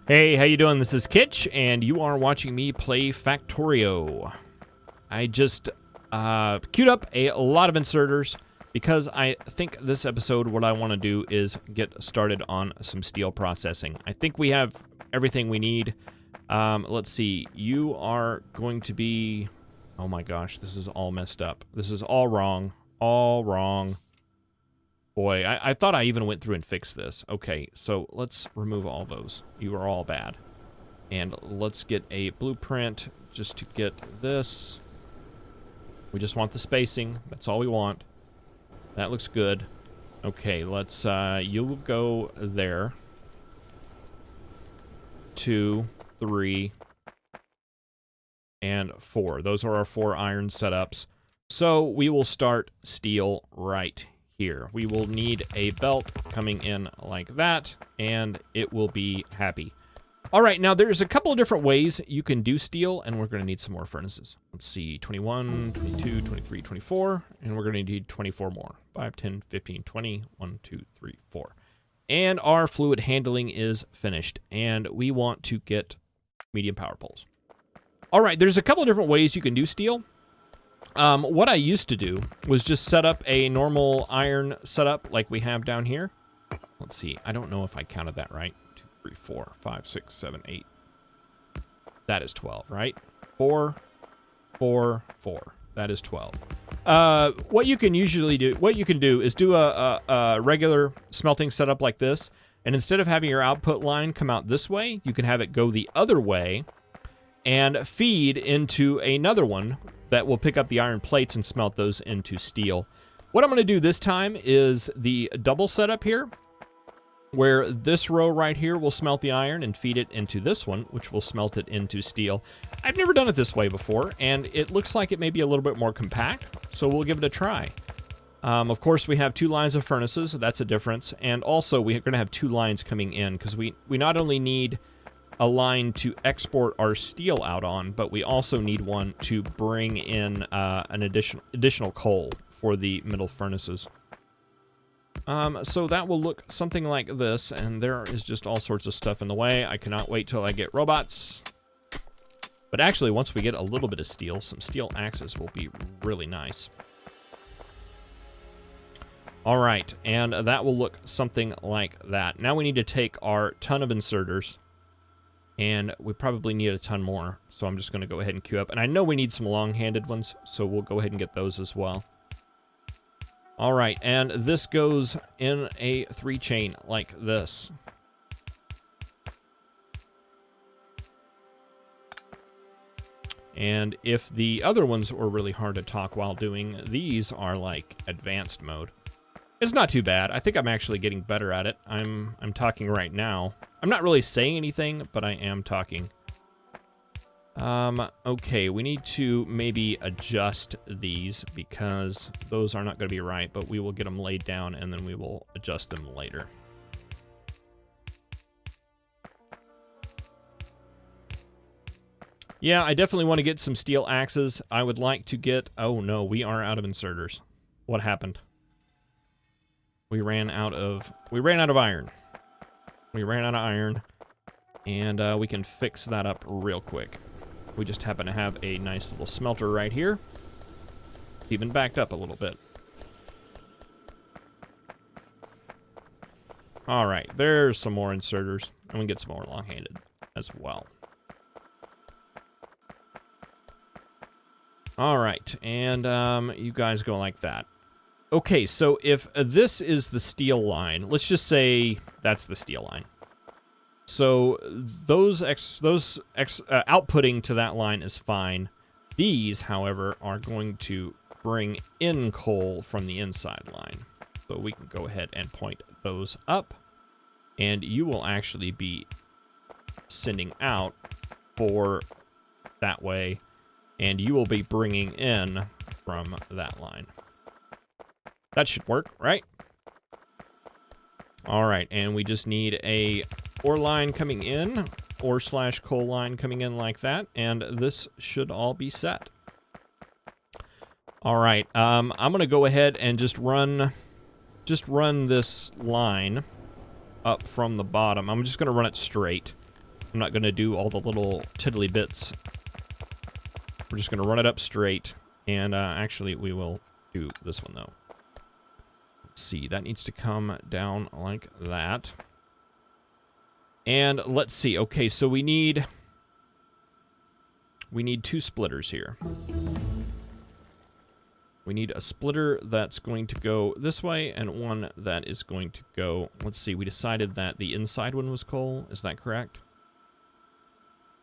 Hey, how you doing? This is Kitch, and you are watching me play Factorio. I just queued up a lot of inserters because I think this episode what I want to do is get started on some steel processing. I think we have everything we need. Let's see. You are going to be... Oh my gosh, this is all messed up. This is all wrong. All wrong. Boy, I thought I even went through and fixed this. Okay, so let's remove all those. You are all bad. And let's get a blueprint just to get this. We just want the spacing. That's all we want. That looks good. Okay, let's, you'll go there. 2, 3, and 4. Those are our 4 iron setups. So we will start steel right here. We will need a belt coming in like that, and it will be happy. All right, now there's a couple of different ways you can do steel, and we're going to need some more furnaces. Let's see, 21, 22, 23, 24, and we're going to need 24 more. 5, 10, 15, 20, 1, 2, 3, 4. And our fluid handling is finished, and we want to get medium power poles. All right, there's a couple of different ways you can do steel. What I used to do was just set up a normal iron setup like we have down here. Let's see. I don't know if I counted that right. 2, 3, 4, 5, 6, 7, 8. That is 12, right? 4, 4, 4. That is 12. What you can do is do a regular smelting setup like this, and instead of having your output line come out this way, you can have it go the other way and feed into another one that will pick up the iron plates and smelt those into steel. What I'm going to do this time is the double setup here, where this row right here will smelt the iron and feed it into this one, which will smelt it into steel. I've never done it this way before, and it looks like it may be a little bit more compact, so we'll give it a try. Of course, we have 2 lines of furnaces, so that's a difference, and also we're going to have 2 lines coming in, because we not only need a line to export our steel out on, but we also need one to bring in an additional coal for the middle furnaces. So that will look something like this, and there is just all sorts of stuff in the way. I cannot wait till I get robots. But actually, once we get a little bit of steel, some steel axes will be really nice. All right, and that will look something like that. Now we need to take our ton of inserters, and we probably need a ton more, so I'm just going to go ahead and queue up. And I know we need some long-handed ones, so we'll go ahead and get those as well. All right, and this goes in a 3-chain like this. And if the other ones were really hard to talk while doing, these are like advanced mode. It's not too bad. I think I'm actually getting better at it. I'm talking right now. I'm not really saying anything, but I am talking. Okay, we need to maybe adjust these because those are not going to be right, but we will get them laid down and then we will adjust them later. Yeah, I definitely want to get some steel axes. I would like to get... Oh no, we are out of inserters. What happened? We ran out of iron. We ran out of iron, and we can fix that up real quick. We just happen to have a nice little smelter right here. Even backed up a little bit. All right, there's some more inserters, and we can get some more long-handed as well. All right, and you guys go like that. Okay, so if this is the steel line, let's just say that's the steel line. So those outputting to that line is fine. These, however, are going to bring in coal from the inside line. So we can go ahead and point those up, and you will actually be sending out for that way, and you will be bringing in from that line. That should work, right? All right, and we just need a ore line coming in, ore/coal line coming in like that, and this should all be set. All right, I'm gonna go ahead and just run this line up from the bottom. I'm just gonna run it straight. I'm not going to do all the little tiddly bits. We're just going to run it up straight. And actually, we will do this one, though. Let's see. That needs to come down like that. And let's see. Okay, so we need 2 splitters here. We need a splitter that's going to go this way and one that is going to go... Let's see. We decided that the inside one was coal. Is that correct?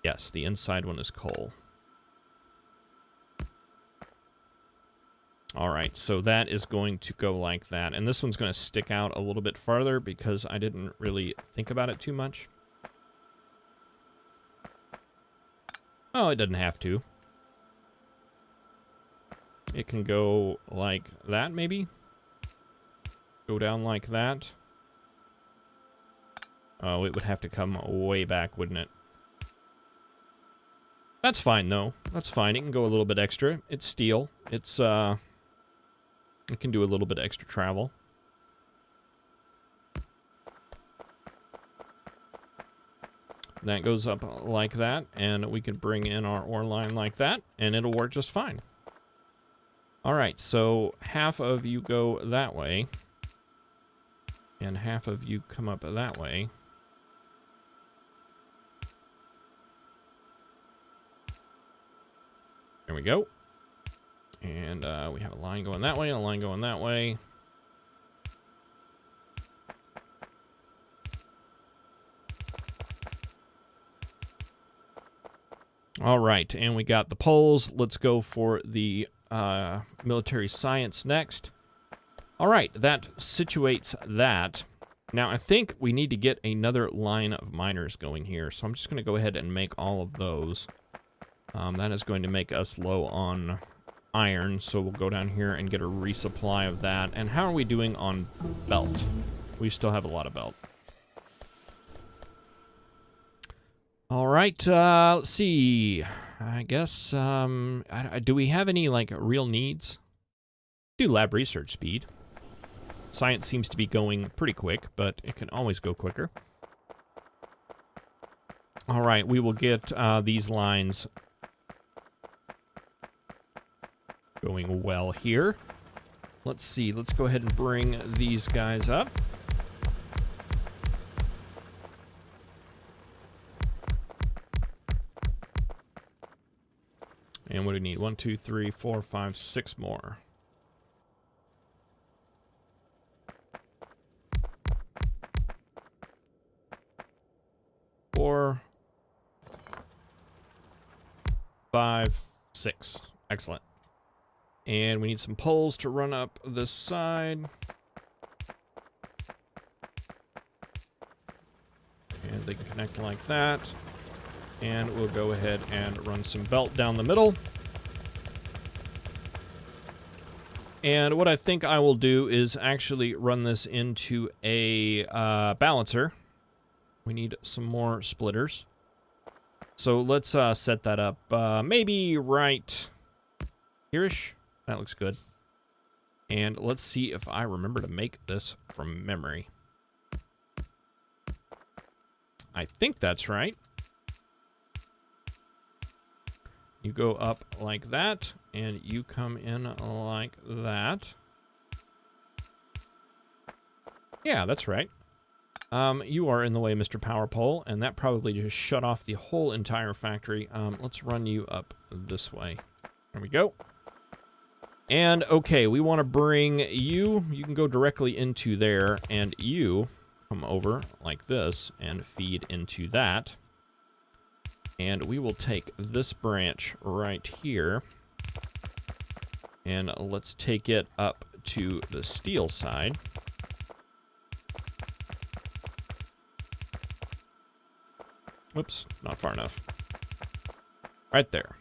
Yes, the inside one is coal. All right, so that is going to go like that. And this one's going to stick out a little bit farther because I didn't really think about it too much. Oh, it doesn't have to. It can go like that, maybe? Go down like that. Oh, it would have to come way back, wouldn't it? That's fine, though. That's fine. It can go a little bit extra. It's steel. It's, it can do a little bit extra travel. That goes up like that, and we can bring in our ore line like that, and it'll work just fine. All right, so half of you go that way, and half of you come up that way. There we go. And we have a line going that way, and a line going that way. All right, and we got the poles. Let's go for the military science next. All right, that situates that. Now, I think we need to get another line of miners going here, so I'm just going to go ahead and make all of those. That is going to make us low on iron, so we'll go down here and get a resupply of that. And how are we doing on belt? We still have a lot of belt. All right, let's see. I guess, do we have any, like, real needs? Do lab research speed. Science seems to be going pretty quick, but it can always go quicker. All right, we will get these lines going well here. Let's see, let's go ahead and bring these guys up. And what do we need? 1, 2, 3, 4, 5, 6 more. Four, 5, 6. Excellent. And we need some poles to run up this side. And they can connect like that. And we'll go ahead and run some belt down the middle. And what I think I will do is actually run this into a balancer. We need some more splitters. So let's set that up maybe right here-ish. That looks good. And let's see if I remember to make this from memory. I think that's right. You go up like that, and you come in like that. Yeah, that's right. You are in the way, Mr. Power Pole, and that probably just shut off the whole entire factory. Let's run you up this way. There we go. And, okay, we want to bring you. You can go directly into there, and you come over like this and feed into that. And we will take this branch right here, and let's take it up to the steel side. Whoops, not far enough. Right there.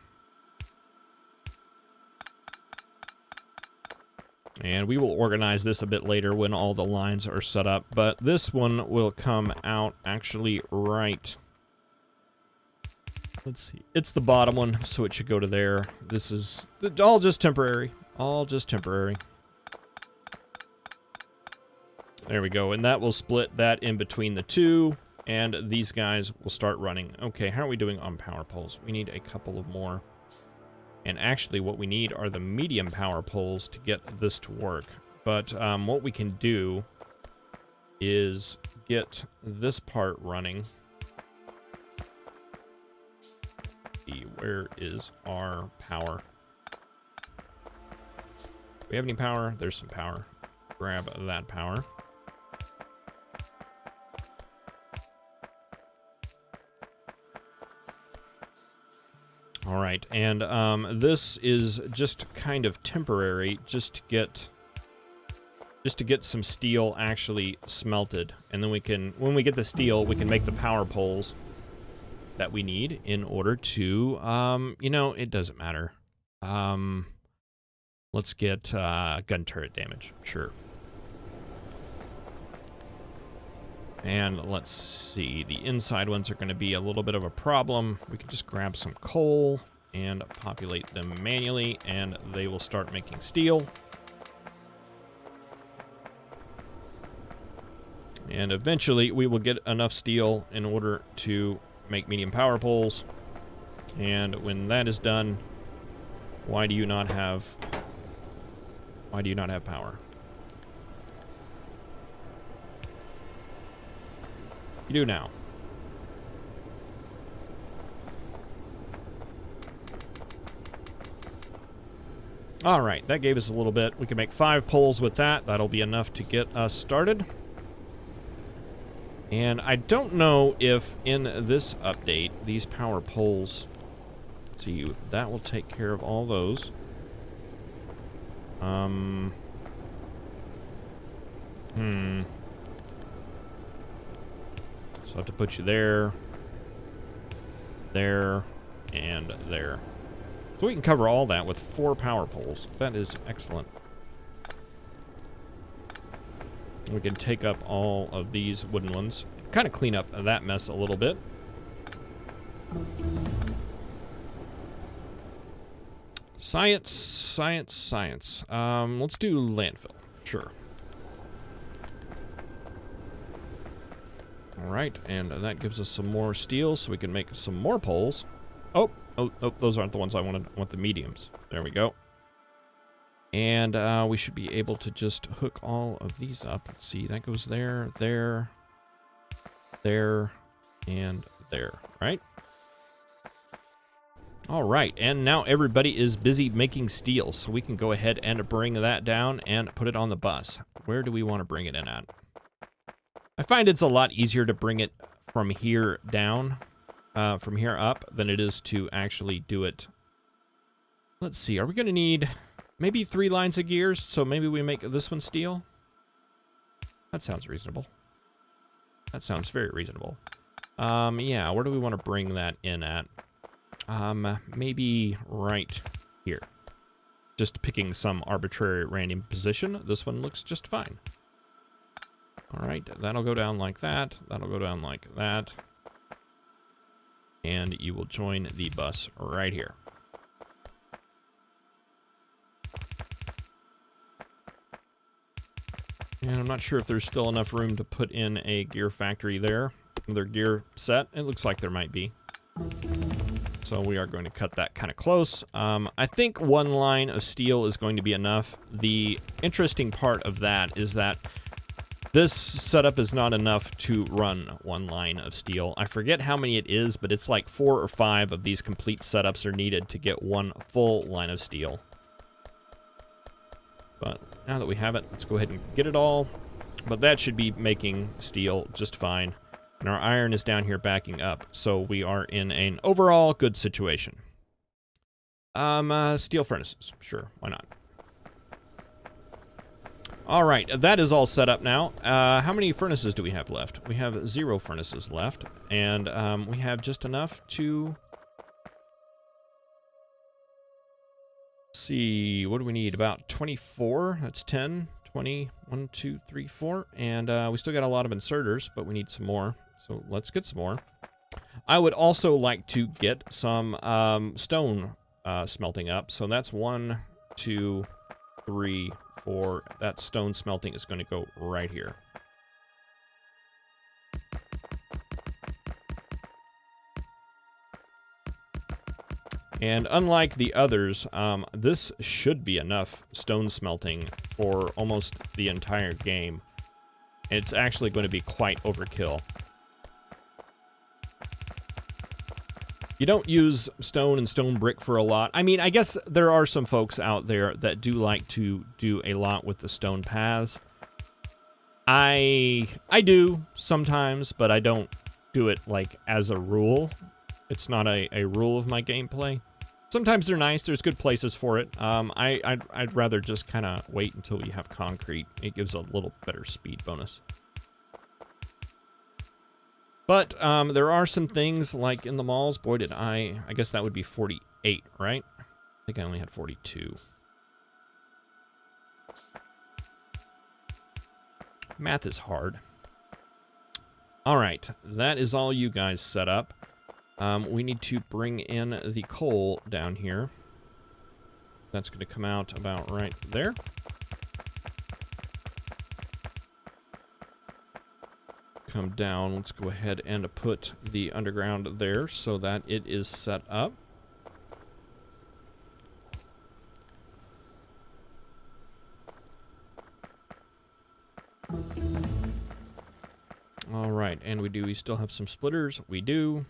And we will organize this a bit later when all the lines are set up, but this one will come out actually right. Let's see. It's the bottom one, so it should go to there. This is all just temporary. All just temporary. There we go. And that will split that in between the two. and these guys will start running. Okay, how are we doing on power poles? We need a couple of more. And actually what we need are the medium power poles to get this to work. But what we can do is get this part running. Where is our power? Do we have any power? There's some power. Grab that power. All right, and this is just kind of temporary, just to get some steel actually smelted, and then we can, when we get the steel, we can make the power poles that we need in order to, you know, it doesn't matter. Let's get gun turret damage, sure. And let's see, the inside ones are going to be a little bit of a problem. We can just grab some coal and populate them manually, and they will start making steel. And eventually we will get enough steel in order to make medium power poles. And when that is done, why do you not have power? You do now. All right, that gave us a little bit. We can make 5 poles with that. That'll be enough to get us started. And I don't know if in this update, these power poles, let's see, that will take care of all those. So I have to put you there, there, and there. So we can cover all that with 4 power poles. That is excellent. We can take up all of these wooden ones. Kind of clean up that mess a little bit. Science, science, science. Let's do landfill. Sure. All right, and that gives us some more steel, so we can make some more poles. Oh, those aren't the ones I wanted. I want the mediums. There we go. And we should be able to just hook all of these up. Let's see, that goes there, there, there, and there, right? All right, and now everybody is busy making steel, so we can go ahead and bring that down and put it on the bus. Where do we want to bring it in at? I find it's a lot easier to bring it from here down, from here up, than it is to actually do it. Let's see, are we going to need maybe 3 lines of gears? So maybe we make this one steel? That sounds reasonable. That sounds very reasonable. Yeah, where do we want to bring that in at? Maybe right here. Just picking some arbitrary random position. This one looks just fine. All right, that'll go down like that. That'll go down like that. And you will join the bus right here. And I'm not sure if there's still enough room to put in a gear factory there. Another gear set. It looks like there might be. So we are going to cut that kind of close. I think 1 line of steel is going to be enough. The interesting part of that is that this setup is not enough to run 1 line of steel. I forget how many it is, but it's like 4 or 5 of these complete setups are needed to get 1 full line of steel. But now that we have it, let's go ahead and get it all. But that should be making steel just fine. And our iron is down here backing up, so we are in an overall good situation. Steel furnaces, sure, why not? All right, that is all set up now. How many furnaces do we have left? We have 0 furnaces left, and we have just enough to... see, what do we need? About 24, that's 10, 20, 1, 2, 3, 4, and we still got a lot of inserters, but we need some more. So let's get some more. I would also like to get some stone smelting up. So that's 1, 2, 3, 4. That stone smelting is going to go right here. And unlike the others, this should be enough stone smelting for almost the entire game. It's actually going to be quite overkill. You don't use stone and stone brick for a lot. I mean, I guess there are some folks out there that do like to do a lot with the stone paths. I do sometimes, but I don't do it like as a rule. It's not a rule of my gameplay. Sometimes they're nice. There's good places for it. I'd rather just kind of wait until you have concrete. It gives a little better speed bonus. But there are some things like in the malls. Boy, did I guess that would be 48, right? I think I only had 42. Math is hard. All right, that is all you guys set up. We need to bring in the coal down here. That's going to come out about right there. Come down. Let's go ahead and put the underground there so that it is set up. All right, and we still have some splitters. We do.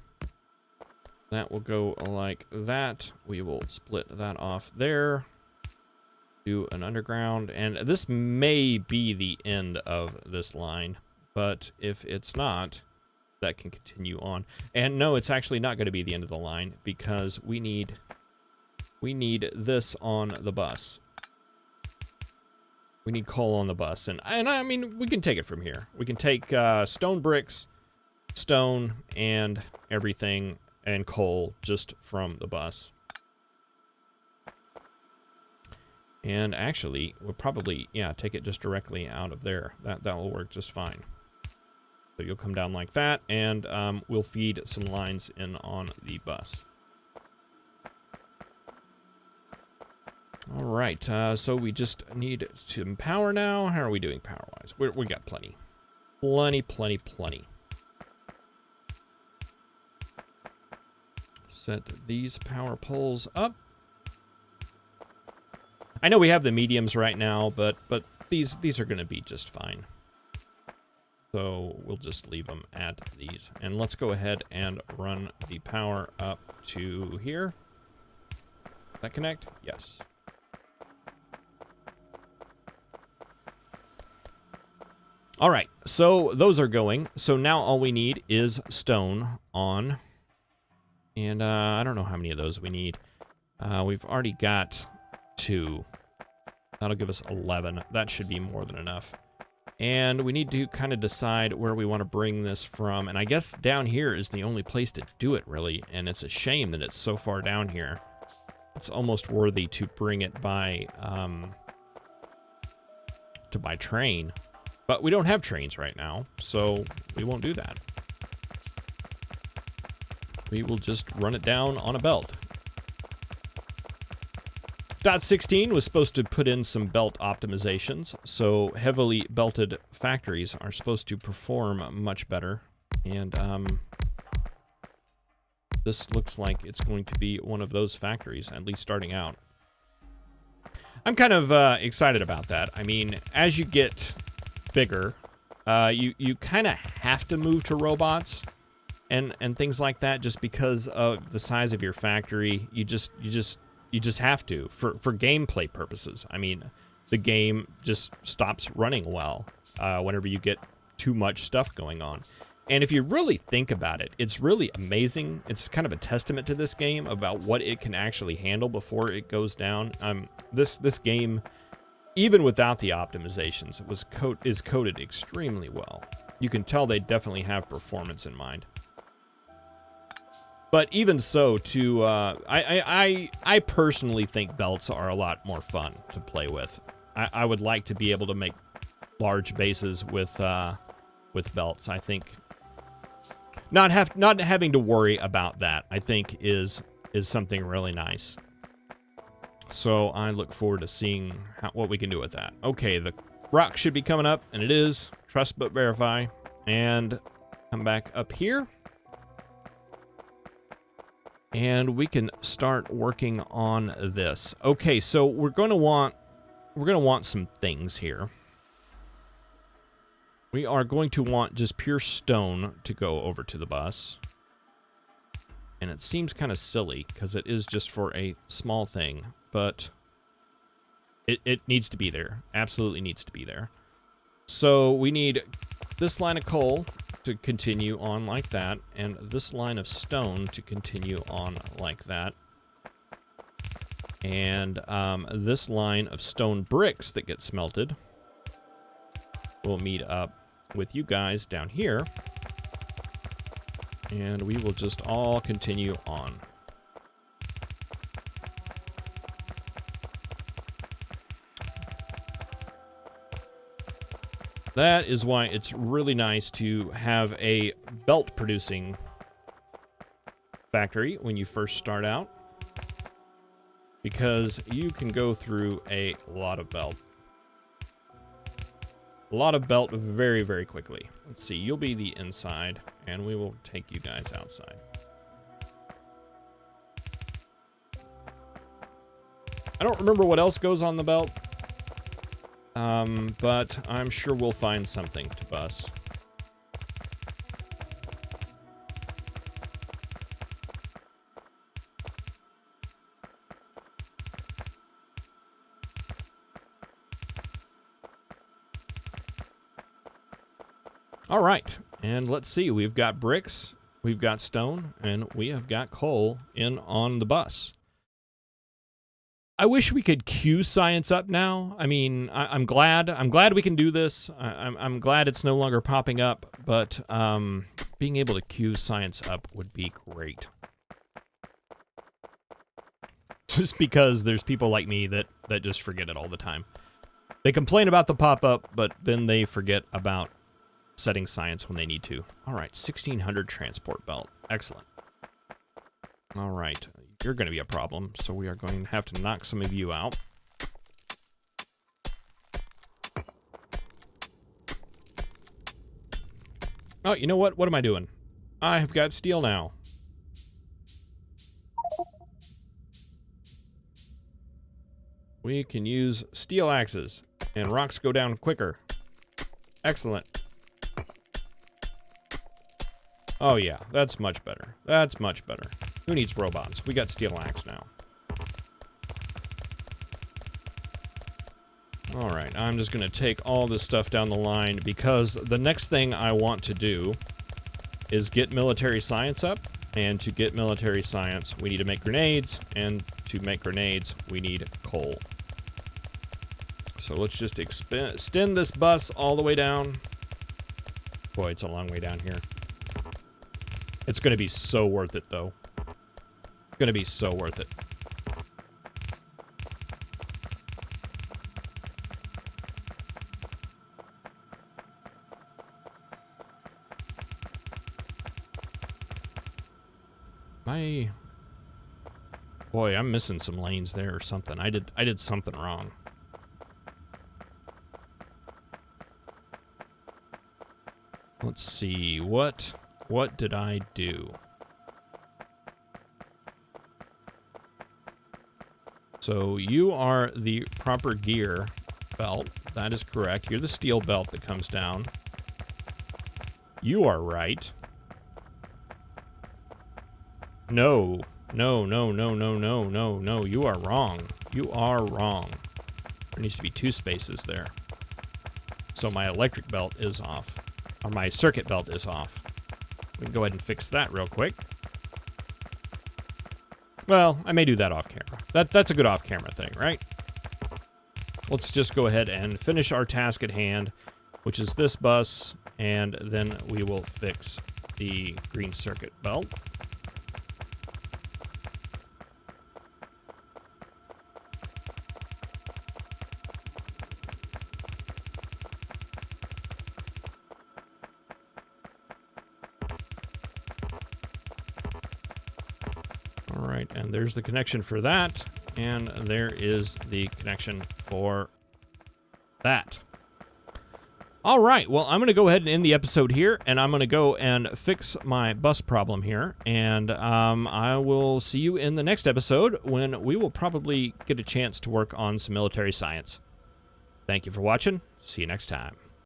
That will go like that. We will split that off there. Do an underground, and this may be the end of this line. But if it's not, that can continue on. And no, it's actually not going to be the end of the line because we need this on the bus. We need coal on the bus. And I mean, we can take it from here. We can take stone bricks, stone, and everything, and coal just from the bus. And actually, we'll probably, yeah, take it just directly out of there. That will work just fine. So you'll come down like that, and we'll feed some lines in on the bus. All right, so we just need some power now. How are we doing power-wise? We got plenty. Plenty. Set these power poles up. I know we have the mediums right now, but these are going to be just fine. So we'll just leave them at these. And let's go ahead and run the power up to here. Does that connect? Yes. All right, so those are going. So now all we need is stone on. And I don't know how many of those we need. We've already got 2. That'll give us 11. That should be more than enough. And we need to kind of decide where we want to bring this from. And I guess down here is the only place to do it, really. And it's a shame that it's so far down here. It's almost worthy to bring it by train. But we don't have trains right now, so we won't do that. We will just run it down on a belt. 0.16 was supposed to put in some belt optimizations, so heavily belted factories are supposed to perform much better. And this looks like it's going to be one of those factories, at least starting out. I'm kind of excited about that. I mean, as you get bigger, you kind of have to move to robots and things like that, just because of the size of your factory. You just have to for gameplay purposes. I mean, the game just stops running well whenever you get too much stuff going on. And if you really think about it, it's really amazing. It's kind of a testament to this game about what it can actually handle before it goes down. This game, even without the optimizations, is coded extremely well. You can tell they definitely have performance in mind. But even so, I personally think belts are a lot more fun to play with. I would like to be able to make large bases with belts. I think not having to worry about that, I think is something really nice. So I look forward to seeing what we can do with that. Okay, the rock should be coming up, and it is. Trust but verify. And come back up here. And we can start working on this. Okay, so we're going to want some things here. We are going to want just pure stone to go over to the bus. And it seems kind of silly because it is just for a small thing, but it needs to be there. Absolutely needs to be there. So we need this line of coal to continue on like that, and this line of stone to continue on like that. And this line of stone bricks that get smelted will meet up with you guys down here. And we will just all continue on. That is why it's really nice to have a belt producing factory when you first start out, because you can go through a lot of belt. A lot of belt very, very quickly. Let's see, you'll be the inside, and we will take you guys outside. I don't remember what else goes on the belt. But I'm sure we'll find something to bus. All right, and let's see. We've got bricks, we've got stone, and we have got coal in on the bus. I wish we could queue science up now. I mean, I'm glad we can do this. I'm glad it's no longer popping up, but being able to queue science up would be great. Just because there's people like me that just forget it all the time. They complain about the pop-up, but then they forget about setting science when they need to. All right, 1600 transport belt. Excellent. All right. You're going to be a problem, so we are going to have to knock some of you out. Oh, you know what? What am I doing? I have got steel now. We can use steel axes, and rocks go down quicker. Excellent. Oh yeah, that's much better. That's much better. Who needs robots? We got steel axe now. Alright, I'm just going to take all this stuff down the line because the next thing I want to do is get military science up. And to get military science, we need to make grenades. And to make grenades, we need coal. So let's just extend this bus all the way down. Boy, it's a long way down here. It's going to be so worth it, though. Going to be so worth it. Boy, I'm missing some lanes there or something. I did something wrong. Let's see. What did I do? So you are the proper gear belt. That is correct. You're the steel belt that comes down. You are right. No. No, no, no, no, no, no, no. You are wrong. You are wrong. There needs to be 2 spaces there. So my electric belt is off. Or my circuit belt is off. We can go ahead and fix that real quick. Well, I may do that off camera. That's a good off camera thing, right? Let's just go ahead and finish our task at hand, which is this bus, and then we will fix the green circuit belt. Alright, and there's the connection for that, and there is the connection for that. All right, well, I'm going to go ahead and end the episode here, and I'm going to go and fix my bus problem here, and I will see you in the next episode when we will probably get a chance to work on some military science. Thank you for watching. See you next time.